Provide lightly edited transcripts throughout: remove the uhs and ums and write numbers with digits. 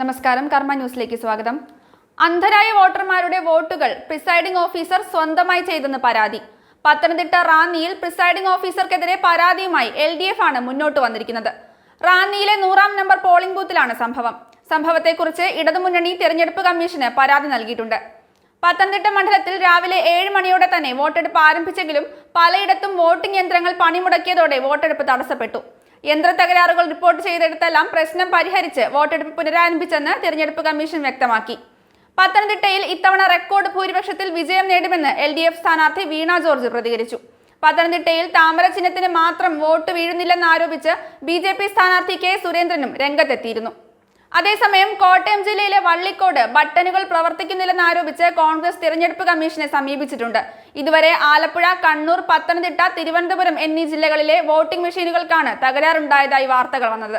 നമസ്കാരം, കർമ്മ ന്യൂസിലേക്ക് സ്വാഗതം. അന്ധരായ വോട്ടർമാരുടെ വോട്ടുകൾ പ്രിസൈഡിംഗ് ഓഫീസർ സ്വന്തമായി ചെയ്തെന്ന് പരാതി. പത്തനംതിട്ട റാന്നിയിൽ പ്രിസൈഡിംഗ് ഓഫീസർക്കെതിരെ പരാതിയുമായി LDF ആണ് മുന്നോട്ട് വന്നിരിക്കുന്നത്. റാന്നിയിലെ 100-ാം നമ്പർ പോളിംഗ് ബൂത്തിലാണ് സംഭവത്തെക്കുറിച്ച് ഇടതുമുന്നണി തെരഞ്ഞെടുപ്പ് കമ്മീഷന് പരാതി നൽകിയിട്ടുണ്ട്. പത്തനംതിട്ട മണ്ഡലത്തിൽ രാവിലെ 7 മണിയോടെ തന്നെ വോട്ടെടുപ്പ് ആരംഭിച്ചെങ്കിലും പലയിടത്തും വോട്ടിംഗ് യന്ത്രങ്ങൾ പണിമുടക്കിയതോടെ വോട്ടെടുപ്പ് തടസ്സപ്പെട്ടു. യന്ത്ര തകരാറുകൾ റിപ്പോർട്ട് ചെയ്തെടുത്തെല്ലാം പ്രശ്നം പരിഹരിച്ച് വോട്ടെടുപ്പ് പുനരാരംഭിച്ചെന്ന് തിരഞ്ഞെടുപ്പ് കമ്മീഷൻ വ്യക്തമാക്കി. പത്തനംതിട്ടയിൽ ഇത്തവണ റെക്കോർഡ് ഭൂരിപക്ഷത്തിൽ വിജയം നേടുമെന്ന് LDF സ്ഥാനാർത്ഥി വീണ ജോർജ് പ്രതികരിച്ചു. പത്തനംതിട്ടയിൽ താമര ചിഹ്നത്തിന് മാത്രം വോട്ട് വീഴുന്നില്ലെന്നാരോപിച്ച് BJP സ്ഥാനാർത്ഥി K സുരേന്ദ്രനും രംഗത്തെത്തിയിരുന്നു. അതേസമയം കോട്ടയം ജില്ലയിലെ വള്ളിക്കോട് ബട്ടണുകൾ പ്രവർത്തിക്കുന്നില്ലെന്നാരോപിച്ച് കോൺഗ്രസ് തിരഞ്ഞെടുപ്പ് കമ്മീഷനെ സമീപിച്ചിട്ടുണ്ട്. ഇതുവരെ ആലപ്പുഴ, കണ്ണൂർ, പത്തനംതിട്ട, തിരുവനന്തപുരം എന്നീ ജില്ലകളിലെ വോട്ടിംഗ് മെഷീനുകൾക്കാണ് തകരാറുണ്ടായതായി വാർത്തകൾ വന്നത്.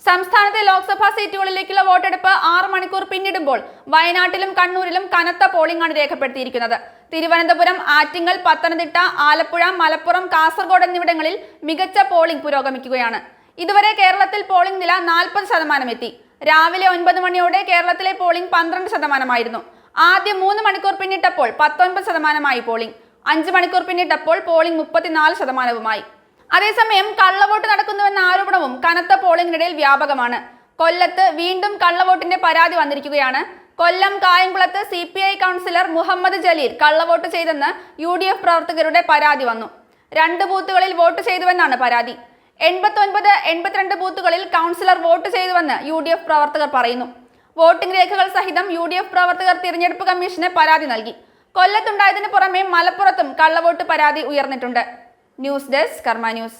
സംസ്ഥാനത്തെ ലോക്സഭാ സീറ്റുകളിലേക്കുള്ള വോട്ടെടുപ്പ് 6 മണിക്കൂർ പിന്നിടുമ്പോൾ വയനാട്ടിലും കണ്ണൂരിലും കനത്ത പോളിംഗാണ് രേഖപ്പെടുത്തിയിരിക്കുന്നത്. തിരുവനന്തപുരം, ആറ്റിങ്ങൽ, പത്തനംതിട്ട, ആലപ്പുഴ, മലപ്പുറം, കാസർഗോഡ് എന്നിവിടങ്ങളിൽ മികച്ച പോളിംഗ് പുരോഗമിക്കുകയാണ്. ഇതുവരെ കേരളത്തിൽ പോളിംഗ് നില 40% എത്തി. രാവിലെ 9 മണിയോടെ കേരളത്തിലെ പോളിംഗ് 12%. ആദ്യം 3 മണിക്കൂർ പിന്നിട്ടപ്പോൾ 19%. പോളിംഗ് 5 മണിക്കൂർ പിന്നിട്ടപ്പോൾ പോളിംഗ് 34%. അതേസമയം കള്ളവോട്ട് നടക്കുന്നുവെന്ന ആരോപണവും കനത്ത പോളിംഗിനിടയിൽ വ്യാപകമാണ്. കൊല്ലത്ത് വീണ്ടും കള്ളവോട്ടിന്റെ പരാതി വന്നിരിക്കുകയാണ്. കൊല്ലം കായംകുളത്ത് CPI കൗൺസിലർ മുഹമ്മദ് ജലീൽ കള്ളവോട്ട് ചെയ്തെന്ന് UDF പ്രവർത്തകരുടെ പരാതി വന്നു. 2 ബൂത്തുകളിൽ വോട്ട് ചെയ്തുവെന്നാണ് പരാതി. 89, 82 ബൂത്തുകളിൽ കൗൺസിലർ വോട്ട് ചെയ്തുവെന്ന് UDF പ്രവർത്തകർ പറയുന്നു. വോട്ടിംഗ് രേഖകൾ സഹിതം UDF പ്രവർത്തകർ തിരഞ്ഞെടുപ്പ് കമ്മീഷന് പരാതി നൽകി. കൊല്ലത്തുണ്ടായതിനു പുറമെ മലപ്പുറത്തും കള്ളവോട്ട് പരാതി ഉയർന്നിട്ടുണ്ട്. ന്യൂസ് ഡെസ്ക്, കർമ്മ ന്യൂസ്.